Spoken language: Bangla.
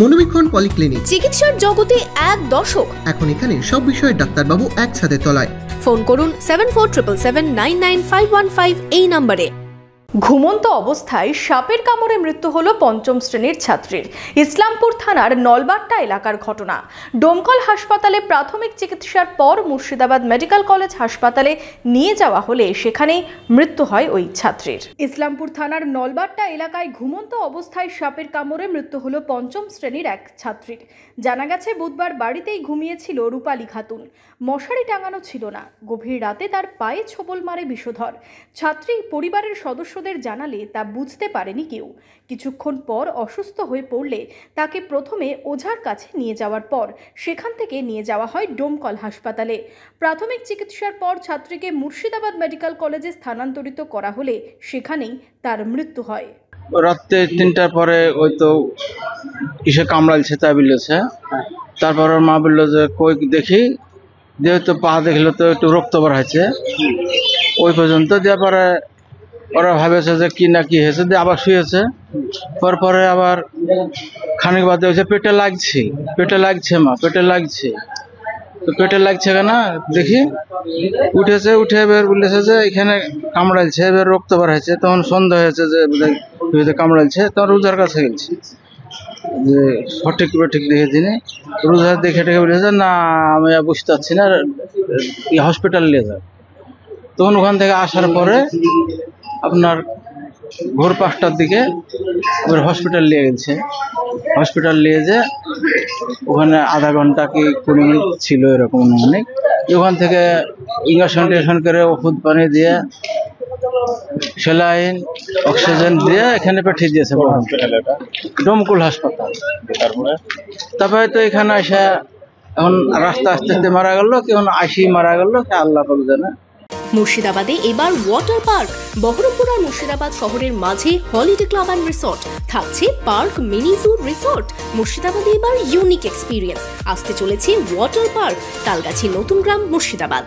মনোবীক্ষণ পলিক্লিনিক, চিকিৎসার জগতে এক দশক। এখন এখানে সব বিষয়ে ডাক্তারবাবু একসাথে তলায়। ফোন করুন 7477999515 এই নম্বরে। ঘুমন্ত অবস্থায় সাপের কামড়ে মৃত্যু হলো পঞ্চম শ্রেণীর ছাত্রীর। ইসলামপুর থানার নলবাট্টা এলাকার ঘটনা। ডোমকল হাসপাতালে প্রাথমিক চিকিৎসার পর মুর্শিদাবাদ মেডিকেল কলেজ হাসপাতালে নিয়ে যাওয়া হলে সেখানেই মৃত্যু হয় ওই ছাত্রীর। ইসলামপুর থানার নলবাট্টা এলাকায় ঘুমন্ত অবস্থায় সাপের কামড়ে মৃত্যু হলো পঞ্চম শ্রেণীর এক ছাত্রীর। জানা গেছে বুধবার বাড়িতেই ঘুমিয়েছিল রূপালী খাতুন। মশারি টাঙানো ছিল না। গভীর রাতে তার পায়ে ছোবল মারে বিষধর। ছাত্রী পরিবারের সদস্যদের জানালে তা বুঝতে পারেনি কেউ। কিছুক্ষণ পর অসুস্থ হয়ে পড়লে তাকে প্রথমে ওঝার কাছে নিয়ে যাওয়ার পর সেখান থেকে নিয়ে যাওয়া হয় ডোমকল হাসপাতালে। প্রাথমিক চিকিৎসার পর ছাত্রীকে মুর্শিদাবাদ মেডিকেল কলেজে স্থানান্তরিত করা হলে সেখানেই তার মৃত্যু হয়। রাত্রে 3টার পরে ওই তো কিসে কামড়াইছে তাই বলেছে। তারপর ওর মা বললো যে কই দেখি, যেহেতু পা দেখলো তো একটু রক্ত বার হয়েছে ওই পর্যন্ত। দিয়ে পরে ওরা ভাবেছে যে কি না কি হয়েছে, দিয়ে আবার শুয়েছে। পরে আবার খানিক বাদে হয়েছে পেটে লাগছে মা, পেটে লাগছে। তো পেটে লাগছে কেন দেখি, উঠেছে, উঠে এবার বলেছে যে এখানে কামড়াইছে, এবার রক্ত বার হয়েছে। তখন সন্দেহ হয়েছে যে কামড়াইছে। তখন রোজার কাছে গেছি যে সঠিক দেখে দিনে রোজা দেখে বলেছে না আমি বুঝতে পারছি না, হসপিটাল নিয়ে যাও। তখন ওখান থেকে আসার পরে আপনার ভোর 5টার দিকে ওর হসপিটাল নিয়ে গেছে। হসপিটাল নিয়ে যে ওখানে আধা ঘন্টা কি 20 মিনিট ছিল এরকম অনেক। ওখান থেকে ইঞ্জেকশন করে ওষুধ পানি দিয়ে স্যালাইন অক্সিজেন দিয়ে এখানে পাঠিয়ে দিয়েছে ডোমকল হাসপাতাল। তারপরে তো এখানে আসা এখন রাস্তা আস্তে আস্তে মারা গেল, কেমন আসি মারা গেল আল্লাহ পাক জানে। মুর্শিদাবাদে এবার ওয়াটার পার্ক। বহরমপুর আর মুর্শিদাবাদ শহরের মাঝে হলিডে ক্লাব অ্যান্ড রিসর্ট থাকছে। Park mini zoo resort. মুর্শিদাবাদে এবার ইউনিক এক্সপিরিয়েন্স আসতে চলেছে ওয়াটার পার্ক, তালগাছি নতুন গ্রাম, মুর্শিদাবাদ।